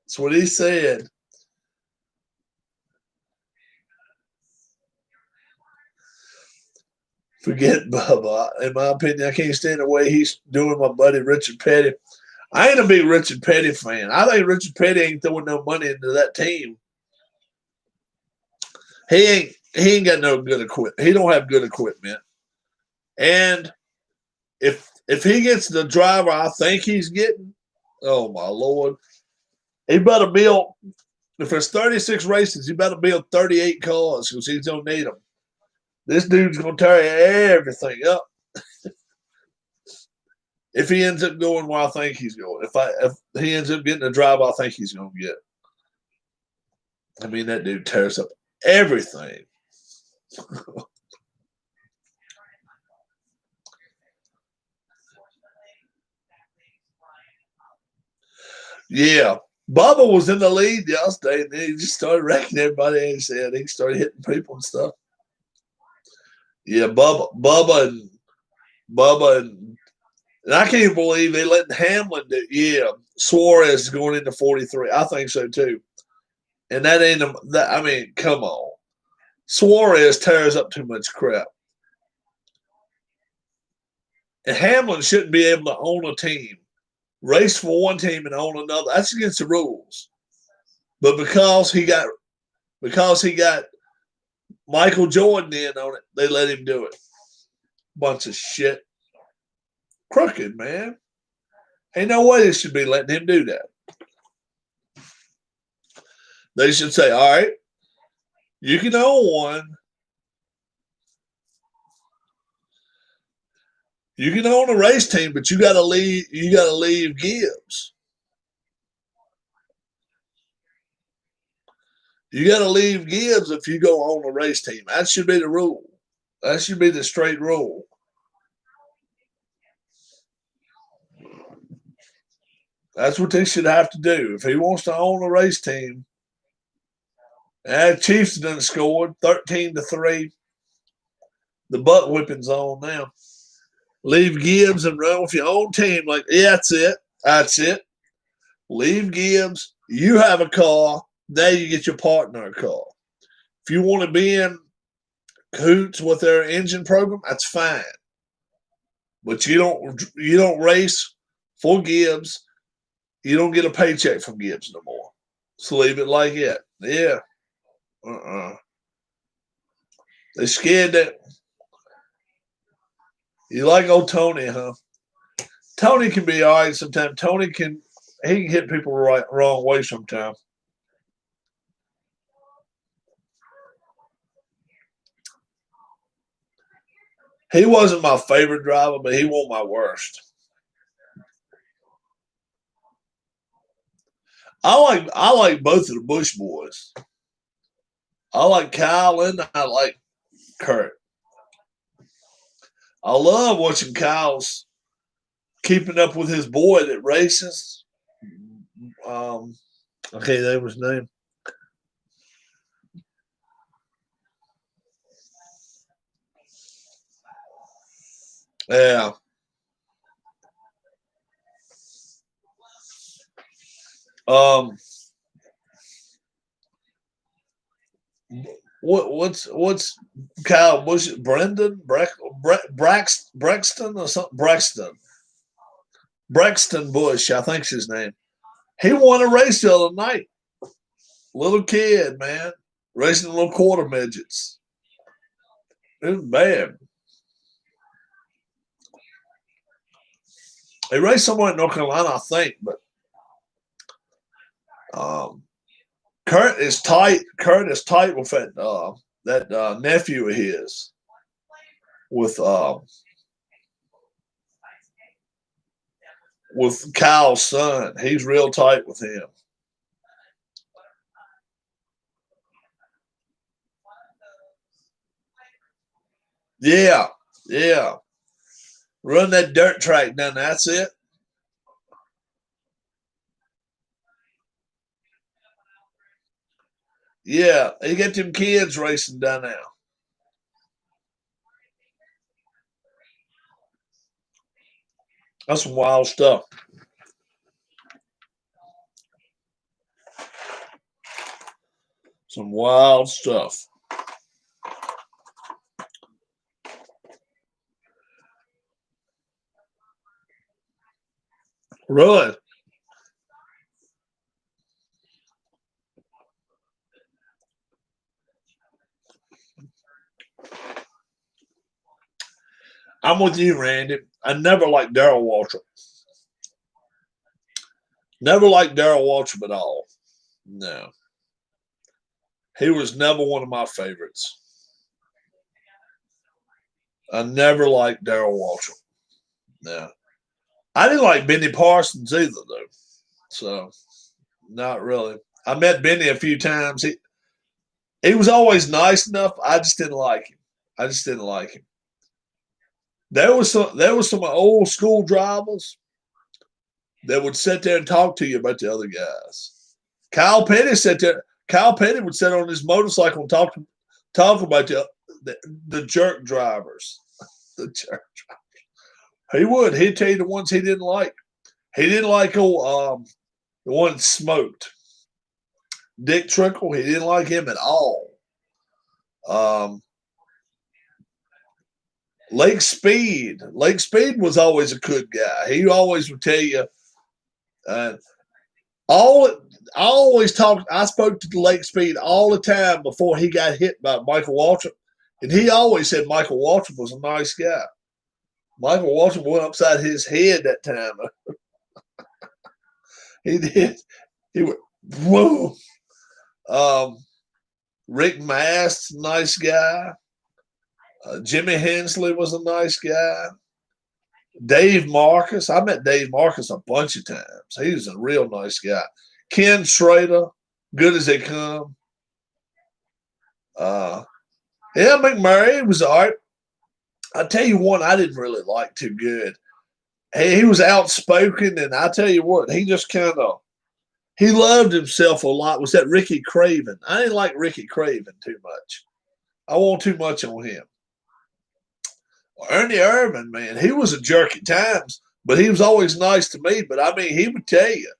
That's what he said. Forget Bubba. In my opinion, I can't stand the way he's doing my buddy Richard Petty. I ain't a big Richard Petty fan. I think Richard Petty ain't throwing no money into that team. He ain't got no good equipment. He don't have good equipment. And if he gets the driver I think he's getting, oh my Lord, he better build If there's 36 races, you better build 38 cars because he's going to need them. This dude's going to tear everything up. If he ends up going where I think he's going, if he ends up getting the drive I think he's going to get, I mean, that dude tears up everything. Yeah. Bubba was in the lead yesterday, and then he just started wrecking everybody in his head. He started hitting people and stuff. Yeah, Bubba, and I can't believe they let Hamlin do. Yeah, Suarez is going into 43. I think so too. And that ain't that. I mean, come on, Suarez tears up too much crap. And Hamlin shouldn't be able to own a team, race for one team and own another. That's against the rules. But because he got Michael Jordan in on it, they let him do it. Bunch of shit. Crooked, man. Ain't no way they should be letting him do that. They should say, all right, you can own one. You can own a race team, but you gotta leave Gibbs. You gotta leave Gibbs if you go on a race team. That should be the rule. That should be the straight rule. That's what they should have to do. If he wants to own a race team, Chiefs done scored 13-3. The butt whipping's on now. Leave Gibbs and run with your own team. Like, yeah, that's it. That's it. Leave Gibbs. You have a car. Now you get your partner a car. If you want to be in cahoots with their engine program, that's fine. But you don't race for Gibbs. You don't get a paycheck from Gibbs no more. So leave it like that. Yeah. They scared that. You like old Tony, huh? Tony can be all right sometimes. He can hit people wrong way sometimes. He wasn't my favorite driver, but he wasn't my worst. I like both of the Busch boys. I like Kyle and I like Kurt. I love watching Kyle's keeping up with his boy that races. Okay, that was his name. Yeah. What's Kyle Busch? Brendan Braxton or something? Braxton Busch, I think's his name. He won a race the other night. Little kid, man, racing little quarter midgets. It was bad. He raced somewhere in North Carolina, I think, but Kurt is tight. Kurt is tight with that nephew of his, with Kyle's son. He's real tight with him. Yeah, yeah. Run that dirt track down. That's it. Yeah, you get them kids racing down there. That's some wild stuff. Some wild stuff. Really? I'm with you, Randy. I never liked Darrell Waltrip. Never liked Darrell Waltrip at all. No. He was never one of my favorites. I never liked Darrell Waltrip. No. I didn't like Benny Parsons either, though. So, not really. I met Benny a few times. He was always nice enough. I just didn't like him. There was some old school drivers that would sit there and talk to you about the other guys. Kyle Petty sat there. Kyle Petty would sit on his motorcycle and talk about the jerk drivers. The jerk drivers. He would. He'd tell you the ones he didn't like. He didn't like the one that smoked. Dick Trickle. He didn't like him at all. Lake Speed. Lake Speed was always a good guy. He always would tell you. I spoke to Lake Speed all the time before he got hit by Michael Waltrip, and he always said Michael Waltrip was a nice guy. Michael Waltrip went upside his head that time. He did. He went, whoa. Rick Mast, nice guy. Jimmy Hensley was a nice guy. Dave Marcus. I met Dave Marcus a bunch of times. He was a real nice guy. Ken Schrader, good as they come. Yeah, McMurray was all right. I'll tell you one I didn't really like too good. He was outspoken, and I tell you what, he just he loved himself a lot. Was that Ricky Craven? I didn't like Ricky Craven too much. I want too much on him. Ernie Irvan, man, he was a jerk at times, but he was always nice to me. But I mean, he would tell you,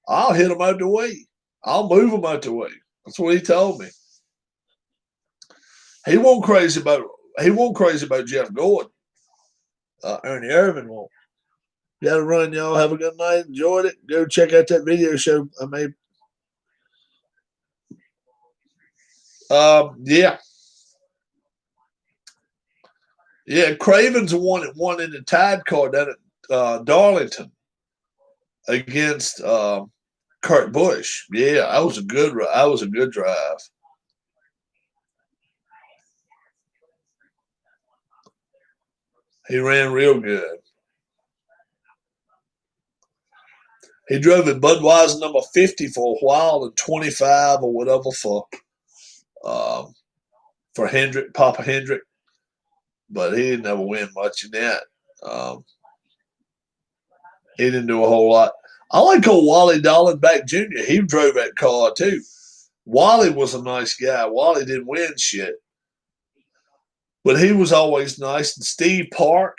I'll hit him out the way. I'll move him out the way. That's what he told me. He wasn't crazy about Jeff Gordon. Ernie Irvan won't. Got to run, y'all. Have a good night. Enjoyed it. Go check out that video show I made. Yeah. Yeah, Craven's the one that won in the Tide car down at Darlington against Kurt Busch. Yeah, that was a good drive. He ran real good. He drove at Budweiser number 50 for a while and 25 or whatever for Hendrick, Papa Hendrick. But he didn't ever win much in that. He didn't do a whole lot. I like old Wally Dallenbach Jr. He drove that car too. Wally was a nice guy. Wally didn't win shit. But he was always nice. And Steve Park,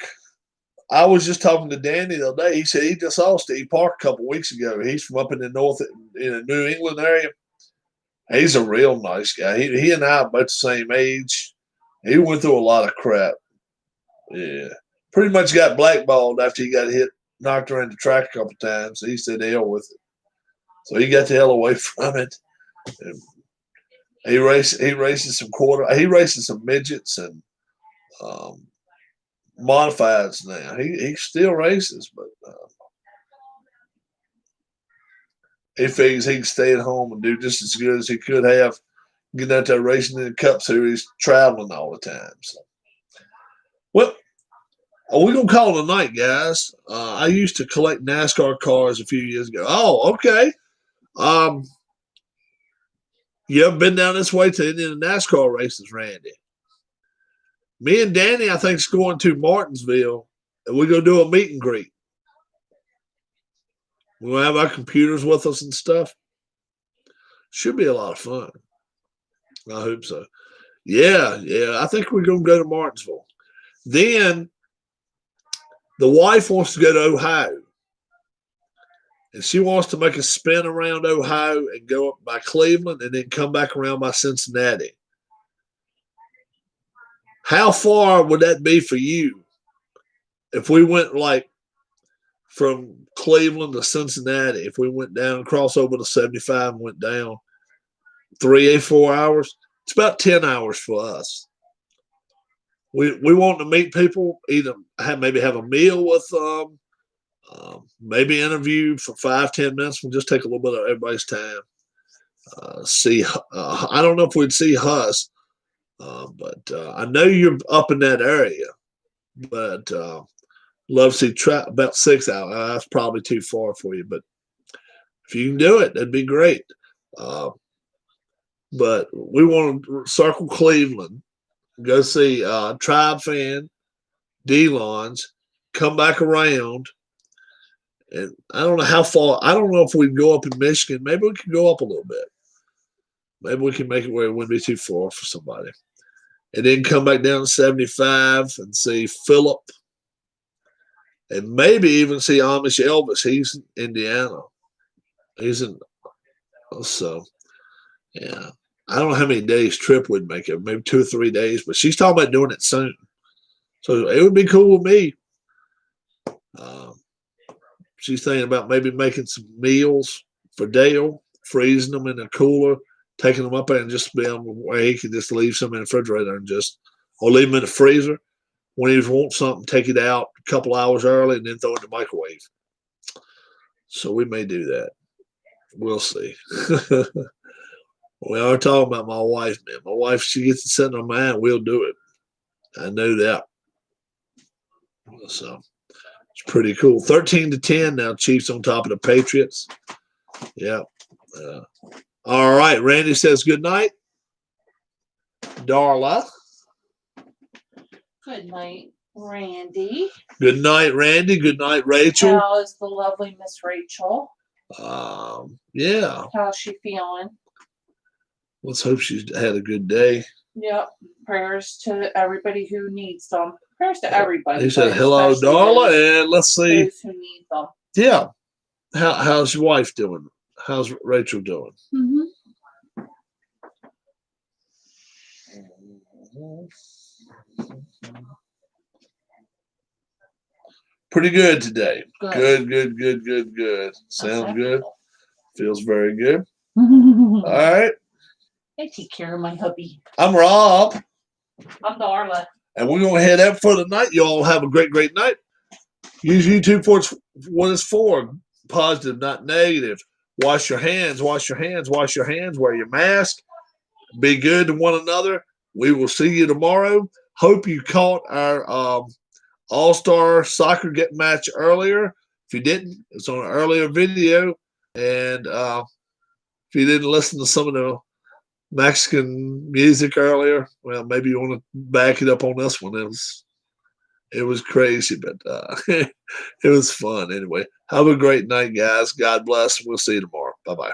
I was just talking to Danny the other day. He said he just saw Steve Park a couple weeks ago. He's from up in the New England area. He's a real nice guy. He and I are about the same age. He went through a lot of crap. Yeah. Pretty much got blackballed after he got knocked around the track a couple times. He said hell with it. So he got the hell away from it. And he races some midgets and modifieds now. He still races, but he figures he can stay at home and do just as good as he could have getting out there racing in the Cup Series, traveling all the time. So, well, we're going to call it a night, guys. I used to collect NASCAR cars a few years ago. Oh, okay. You ever been down this way to any of the NASCAR races, Randy? Me and Danny, I think, is going to Martinsville, and we're going to do a meet and greet. We're going to have our computers with us and stuff. Should be a lot of fun. I hope so. Yeah. I think we're going to go to Martinsville. Then the wife wants to go to Ohio. And she wants to make a spin around Ohio and go up by Cleveland and then come back around by Cincinnati. How far would that be for you if we went like from Cleveland to Cincinnati? If we went down, cross over to 75 and went down 3 or 4 hours, it's about 10 hours for us. We want to meet people, either maybe have a meal with them, maybe interview for 5-10 minutes. We'll just take a little bit of everybody's time. see. I don't know if we'd see Huss, but I know you're up in that area. But love to see about 6 hours. That's probably too far for you, but if you can do it, that'd be great. But we want to circle Cleveland, go see Tribe Fan, D-Lons, come back around. And I don't know how far. I don't know if we'd go up in Michigan. Maybe we could go up a little bit. Maybe we can make it where it wouldn't be too far for somebody. And then come back down to 75 and see Philip. And maybe even see Amish Elvis. He's in Indiana. He's in. So, yeah. I don't know how many days trip would make it. Maybe 2 or 3 days. But she's talking about doing it soon. So it would be cool with me. She's thinking about maybe making some meals for Dale, freezing them in a cooler, taking them up there and just be able where he can just leave some in the refrigerator and or leave them in the freezer. When he wants something, take it out a couple hours early and then throw it in the microwave. So we may do that. We'll see. We are talking about my wife, man. My wife, she gets it set in her mind, we'll do it. I know that. So it's pretty cool. 13-10 now. Chiefs on top of the Patriots. Yeah. All right. Randy says good night. Darla. Good night, Randy. Good night, Randy. Good night, Rachel. How is the lovely Miss Rachel? Yeah. How's she feeling? Let's hope she's had a good day. Yep. Prayers to everybody who needs them. Prayers to everybody. He said, hello, Darla, and let's see. Those who need them. Yeah. How's your wife doing? How's Rachel doing? Mm-hmm. Pretty good today. Good. Good. Sounds good. Feels very good. All right. I take care of my hubby. I'm Rob. I'm Darla. And we're going to head out for the night. You all have a great night. Use YouTube for what it's for. Positive, not negative. Wash your hands. Wear your mask. Be good to one another. We will see you tomorrow. Hope you caught our All-Star soccer get match earlier. If you didn't, it's on an earlier video. And if you didn't listen to some of the Mexican music earlier, well, maybe you want to back it up on this one. It was crazy, but it was fun anyway. Have a great night, guys. God bless. We'll see you tomorrow. Bye-bye.